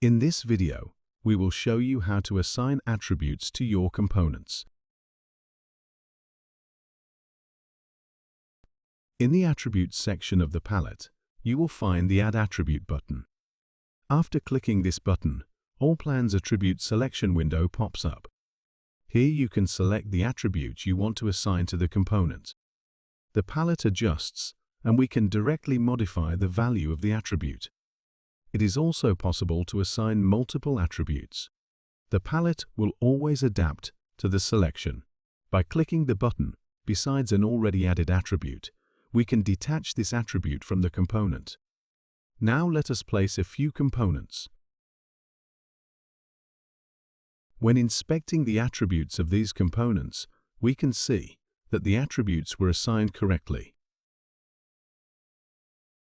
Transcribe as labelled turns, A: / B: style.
A: In this video, we will show you how to assign attributes to your components. In the Attributes section of the palette, you will find the Add Attribute button. After clicking this button, Allplan's Attribute Selection window pops up. Here you can select the attribute you want to assign to the component. The palette adjusts, and we can directly modify the value of the attribute. It is also possible to assign multiple attributes. The palette will always adapt to the selection. By clicking the button, besides an already added attribute, we can detach this attribute from the component. Now let us place a few components. When inspecting the attributes of these components, we can see that the attributes were assigned correctly.